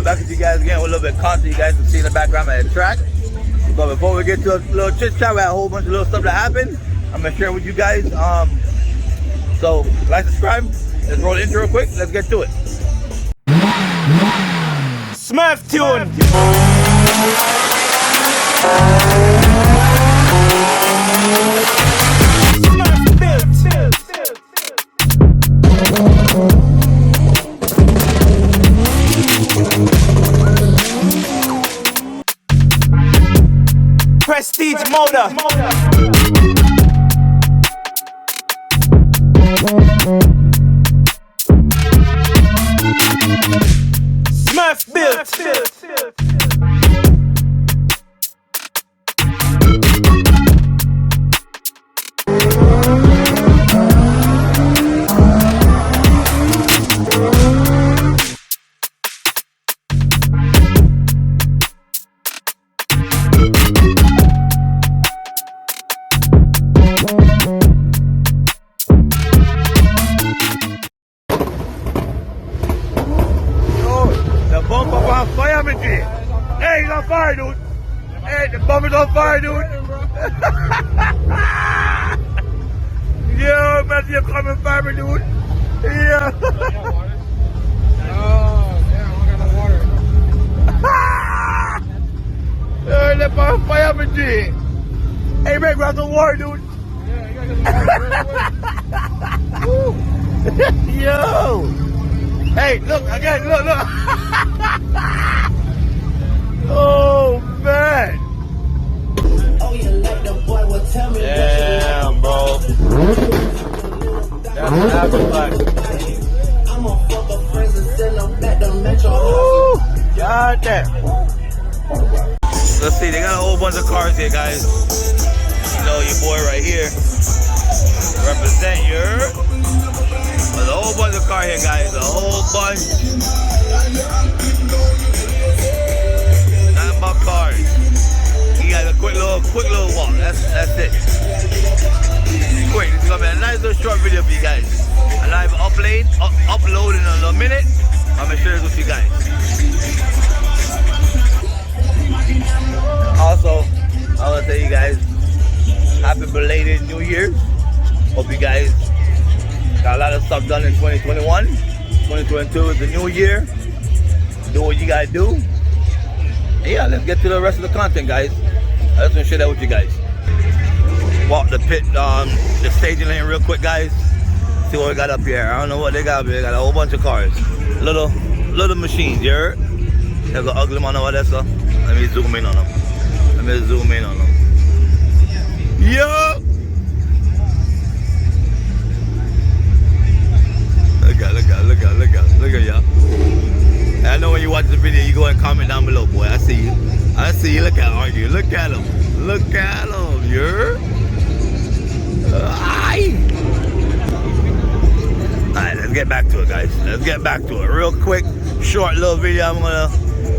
be back with you guys again with a little bit of content. You guys can see in the background at the track. But before we get to a little chit chat, we had a whole bunch of little stuff that happened. I'm gonna share with you guys. So like, subscribe. Let's roll the intro real quick. Let's get to it. Smurf tune. Smurf built. Prestige motor. Smurf built. Hey, he's on fire, dude. Hey, the bumper's on fire, dude. Yo, man, you're coming fire, dude. Yeah. Oh, damn, I got no water. Hey, that bumper's on fire, man. Hey, man, grab some water, dude. Yeah, you gotta get Yo. Hey, look, again, look. Oh, man. Damn, bro. That's an appetite. God damn. Let's see, they got a whole bunch of cars here, guys. You know, your boy right here. Represent your... There's a whole bunch of cars here, guys. A whole bunch. Nothing but cars. You got a quick little walk. That's it. Quick. This is gonna be a nice little short video for you guys. And I've upload in a little minute. I'm gonna share this with you guys. Also, I wanna tell you guys, happy belated New Year. Hope you guys got a lot of stuff done in 2021. 2022 is the new year. Do what you gotta do. And yeah, let's get to the rest of the content, guys. I just want to share that with you guys. Walk the pit, the staging lane real quick, guys. See what we got up here. I don't know what they got up here. They got a whole bunch of cars. Little machines, you heard? There's an ugly man over there, so let me zoom in on them. Yo! Look at y'all. I know when you watch the video, you go and comment down below, boy. I see you. Look at argue. Look at him. You're. Alright, let's get back to it, guys. Real quick, short little video. I'm gonna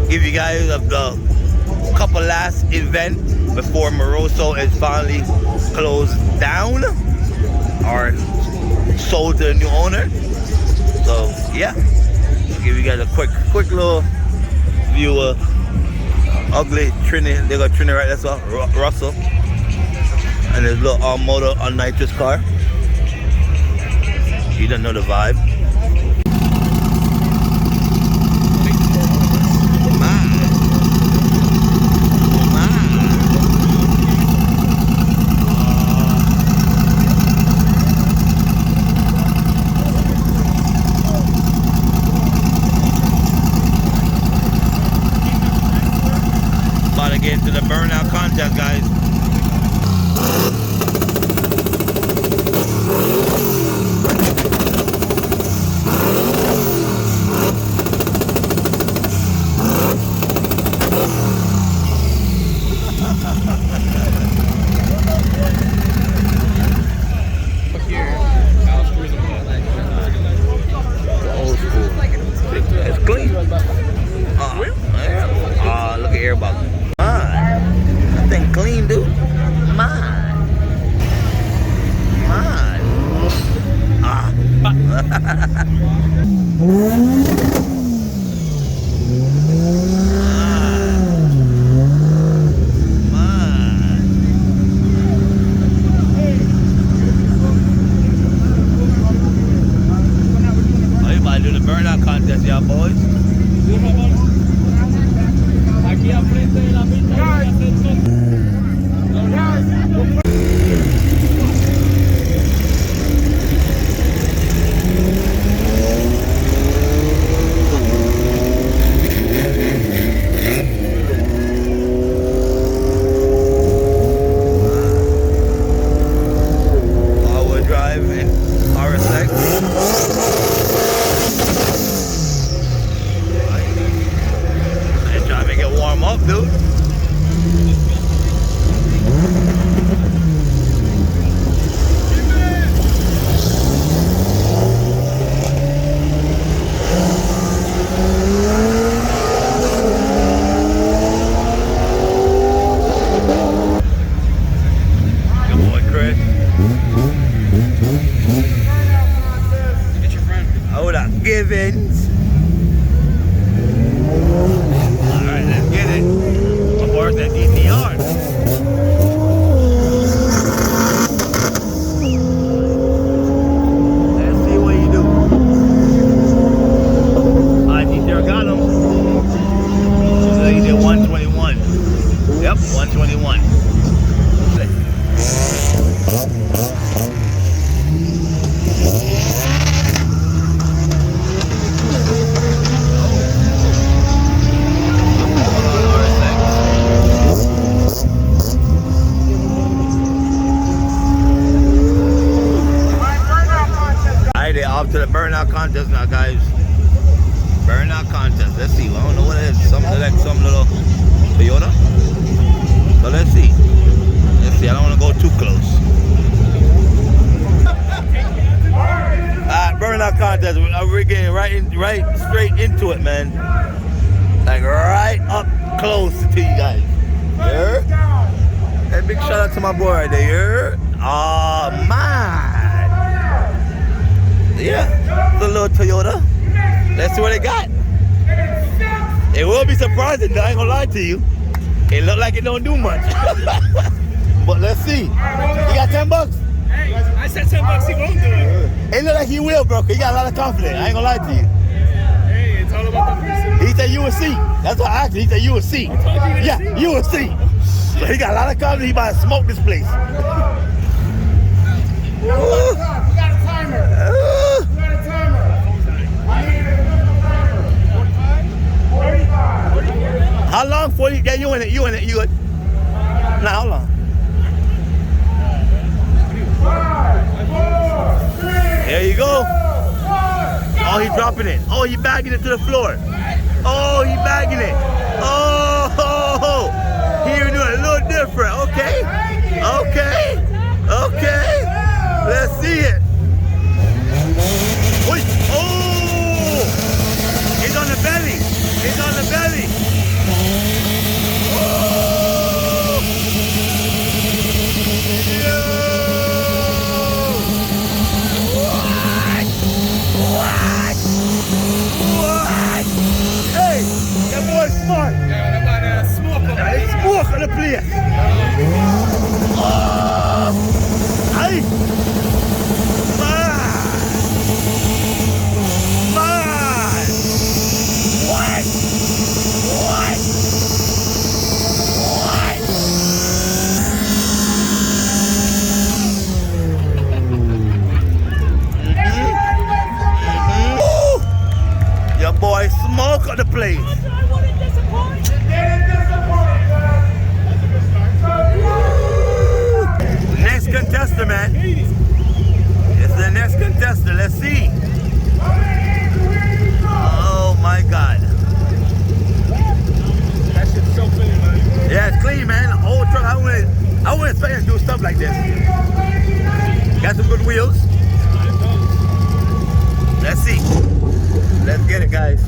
give you guys a couple last event before Moroso is finally closed down or sold to a new owner. So yeah, I'll give you guys a quick little view of ugly Trini. They got Trini right there, so Russell, and his little motor on nitrous car. You don't know the vibe. Get into the burnout contest, guys. Old school. It's clean. Look at air bubble. That thing clean, dude. Mine. 2021. Alright, they're off to the burnout contest now, guys. Burnout contest. Let's see. I don't know what it is. Something like some little Toyota. So let's see. Let's see. I don't want to go too close. Alright, burnout contest. We're getting right straight into it, man. Like right up close to you guys. Yeah? Hey, big shout out to my boy right there. Oh man. Yeah, the little Toyota. Let's see what they got. It will be surprising, I ain't gonna lie to you. It look like it don't do much. But let's see. You got 10 bucks? Hey, I said 10 bucks, he won't do it. It look like he will, bro, 'cause he got a lot of confidence. I ain't gonna lie to you. Hey, it's all about the person. He said you will see. That's what I asked him. He said you will see. Yeah, you will see. So he got a lot of confidence. He about to smoke this place. We got a timer. We got a timer. I need a timer. 45. How long for you? Yeah, you in it. You in it. You in it. Now, how long? 5, 4, 3. There you go. 2, 1. Oh, he dropping it. Oh, he bagging it to the floor. Oh, he bagging it. Oh, he even doing it a little different. Okay. Okay. Okay. Let's see it. Wait. Oh, he's on the belly. He's on the belly. Oh. Yo. What? What? Hey, that boy's smart. Yeah, that about smoke up. It's smoke on the place. Oh. Hey. Man. What? What? What? Ooh. Your boy smoke on the place. Didn't disappoint. Next contestant, man. It's the next contestant. Let's see. Oh my God. That shit's so clean, man. Yeah, it's clean, man. Old truck. I wouldn't expect him to do stuff like this. Got some good wheels. Let's see. Let's get it, guys.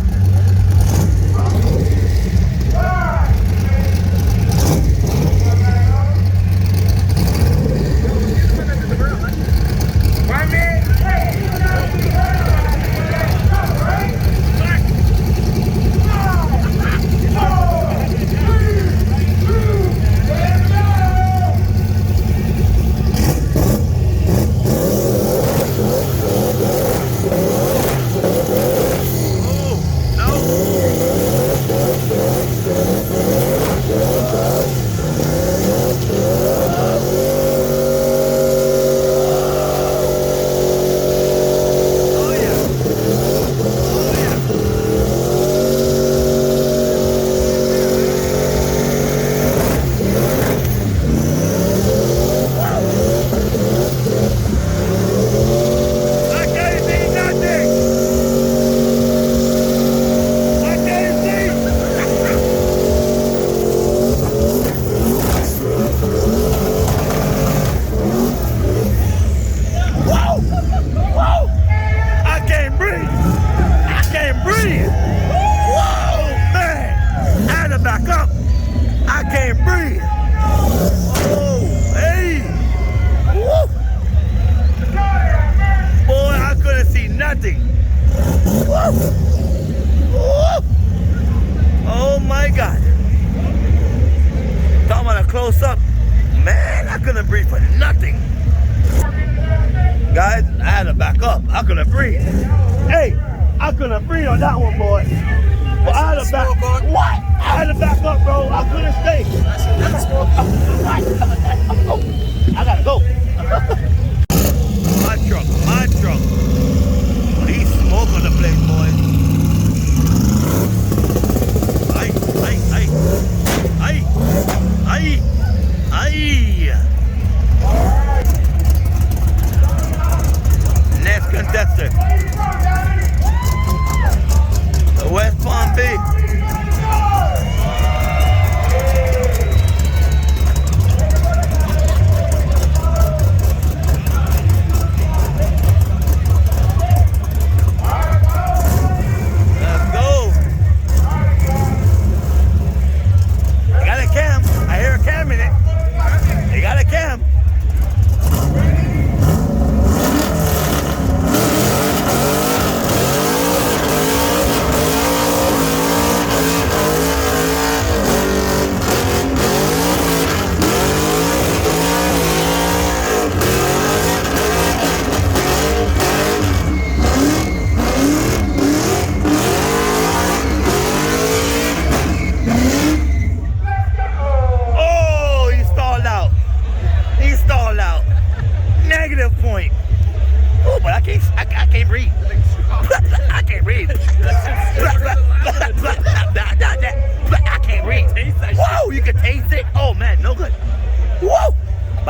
Oh my God. Talking about a close up. Man, I couldn't breathe for nothing. Guys, I had to back up. I couldn't breathe. Hey, I couldn't breathe on that one, boy. But I had to back up. What? I had to back up, bro. I couldn't stay.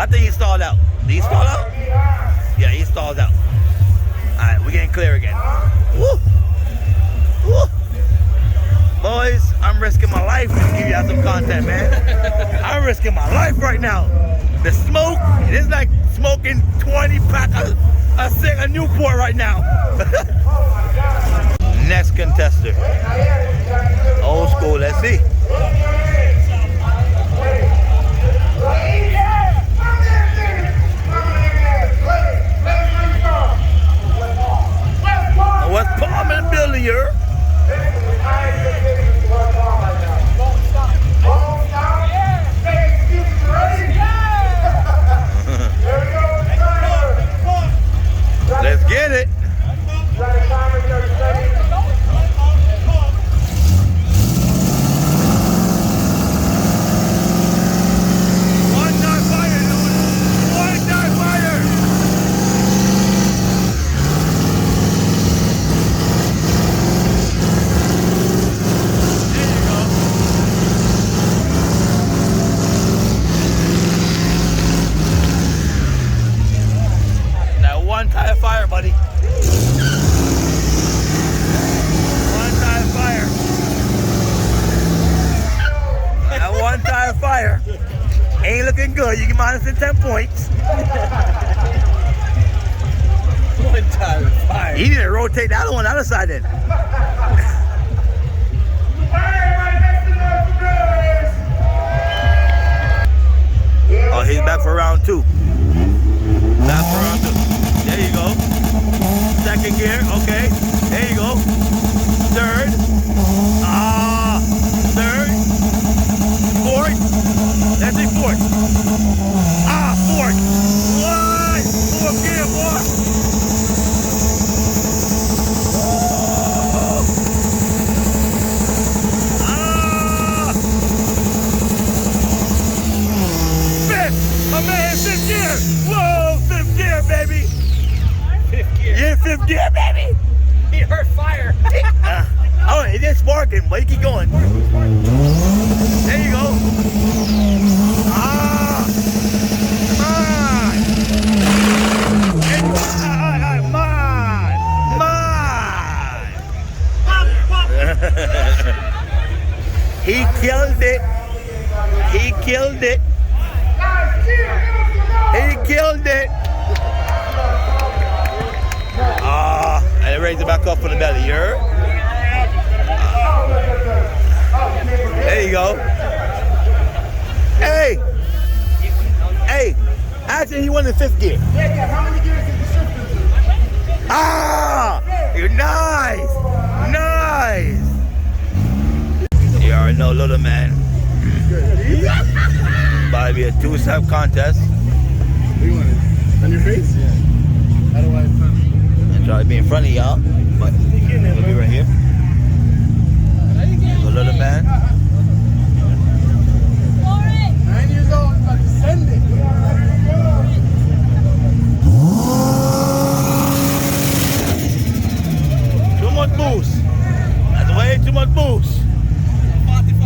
I think he stalled out. Did he stall out? Yeah, he stalled out. Alright, we're getting clear again. Woo! Woo! Boys, I'm risking my life to give y'all some content, man. I'm risking my life right now. The smoke, it is like smoking 20 pack a Newport right now. Next contestant. Old school, let's see. West Palm in the building here. Let's get it. One time fire, dude. One time fire. There you go. That one time fire, buddy. One time fire. That one time fire. Ain't looking good. You get minus in 10 points. One time fire. He didn't rotate the other one other side then. Oh, he's back for round 2. Back for round 2. There you go. Second gear, okay. There you go. Third. Third. Fourth. Let's see fourth. Fourth. One. Fourth gear, boy. Fifth. My man, fifth gear. Whoa, fifth gear, baby. Fifth gear. Yeah, fifth gear, baby. He heard fire. Oh, it is sparking, but you keep going. There you go. He killed it. He killed it. He killed it. And it raised it back up for the belly. You heard? There you go. Hey. Hey. Actually, he won in 5th gear. Yeah, how many gears did the shift into? You're nice. Nice. You already know, little man. About to be a 2-step contest. What do you want? On your face? Yeah. How do I find it? I try to be in front of y'all, but we'll be right here. The little man. 9 years old, about to send it. Too much boost. That's way too much boost.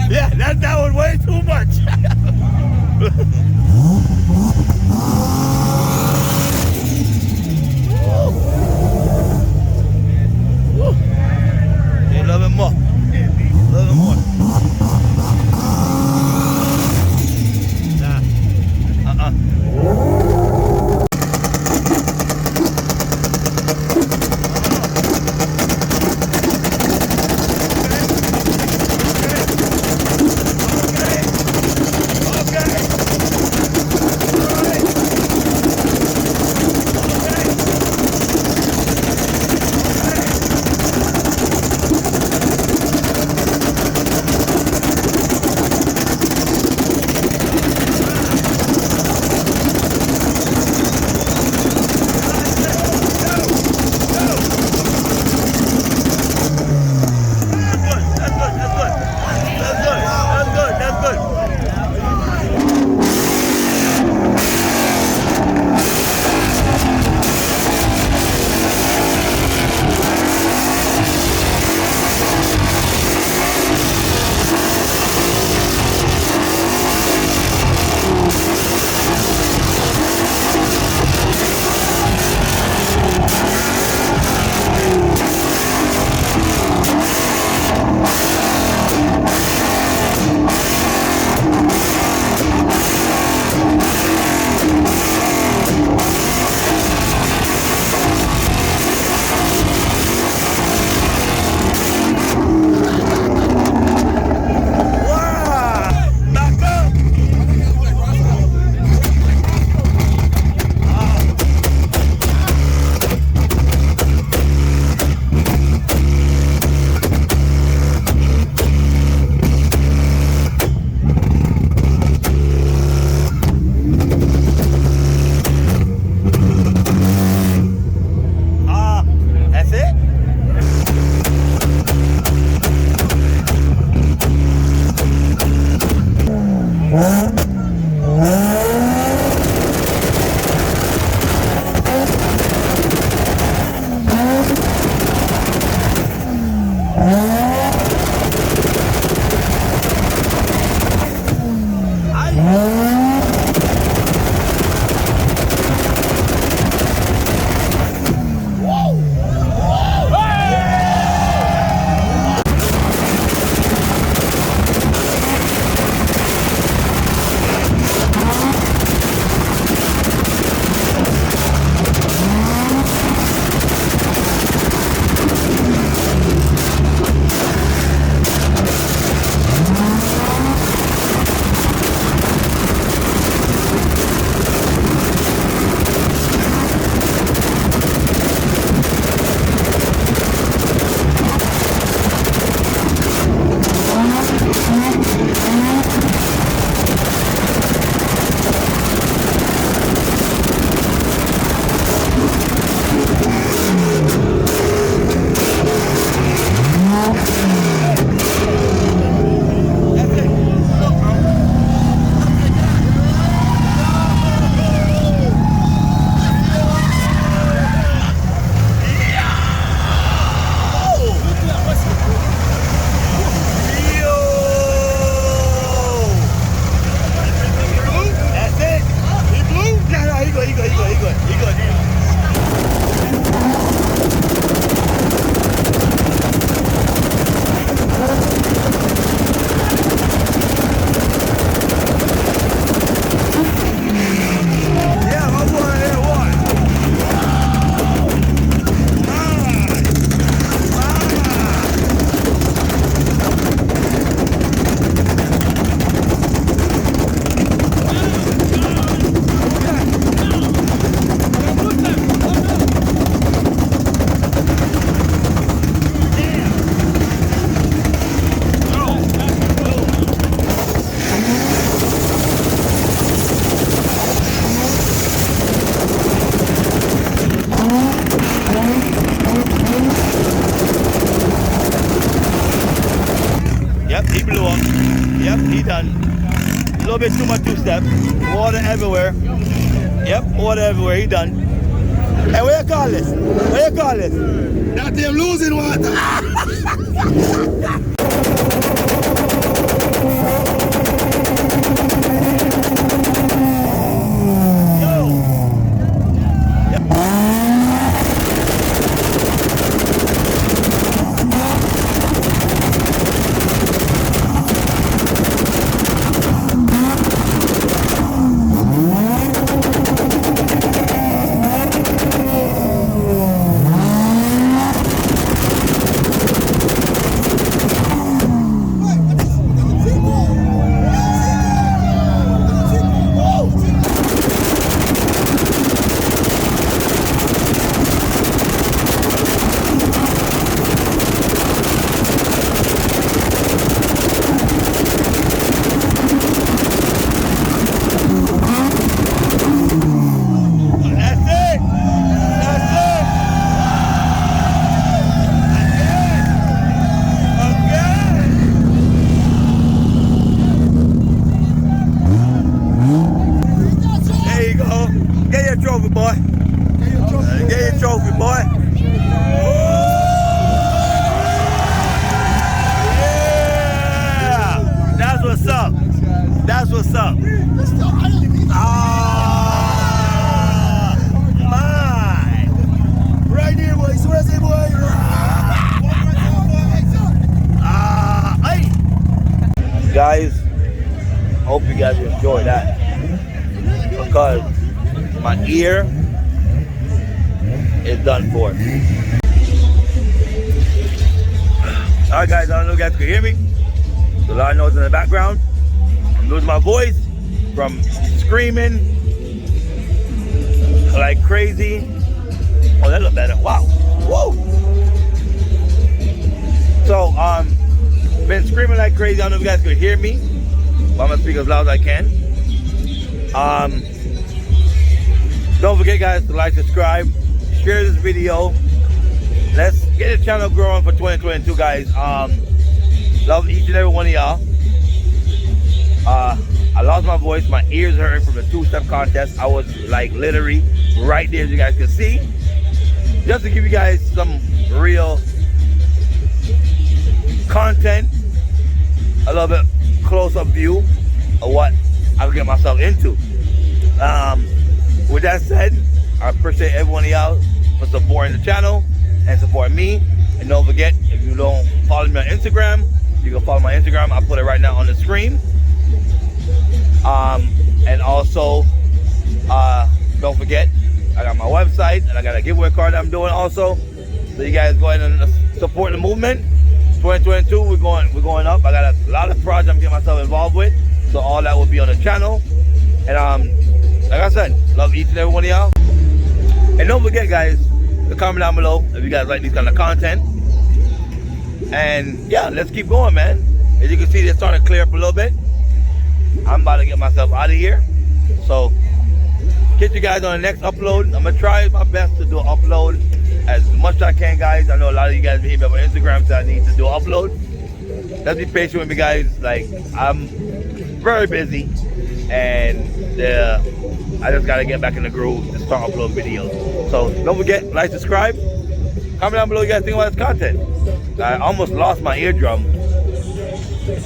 Yeah, that was way too much. A little bit more. A little bit more. little bit too much two-step. Water everywhere. Yep, water everywhere. He done. Hey, what you call this? What you call this? That them losing water. Trophy, boy. Get your trophy, boy. Yeah! That's what's up. That's what's up. Ah, my. Right there, boy. So where's the boy? Hey. Guys, hope you guys enjoy that. Because my ear is done for. Alright guys, I don't know if you guys can hear me. There's a lot of noise in the background. I'm losing my voice from screaming like crazy. Oh, that look better. Wow. Whoa. So, been screaming like crazy. I don't know if you guys could hear me, but I'm gonna speak as loud as I can. Don't forget, guys, to like, subscribe, share this video. Let's get the channel growing for 2022, guys. Love each and every one of y'all. I lost my voice. My ears hurt from the two-step contest. I was like literally right there, as you guys can see. Just to give you guys some real content, a little bit close-up view of what I get myself into. With that said, I appreciate every one of y'all for supporting the channel and supporting me. And don't forget, if you don't follow me on Instagram, you can follow my Instagram. I'll put it right now on the screen. And also, don't forget, I got my website and I got a giveaway card that I'm doing also. So you guys go ahead and support the movement. 2022, we're going up. I got a lot of projects I'm getting myself involved with. So all that will be on the channel. And like I said, love each and every one of y'all. And don't forget, guys, to comment down below if you guys like these kind of content. And yeah, let's keep going, man. As you can see, it's starting to clear up a little bit. I'm about to get myself out of here. So, catch you guys on the next upload. I'm gonna try my best to do an upload as much as I can, guys. I know a lot of you guys hit me up on Instagram, so I need to do an upload. Let's be patient with me, guys. Like, I'm very busy. And I just gotta get back in the groove to start uploading videos. So don't forget, like, subscribe, comment down below what you guys think about this content. I almost lost my eardrum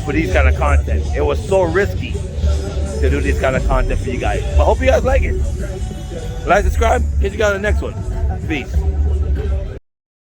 for these kind of content. It was so risky to do this kind of content for you guys. I hope you guys like it. Like, subscribe, catch you guys on the next one. Peace.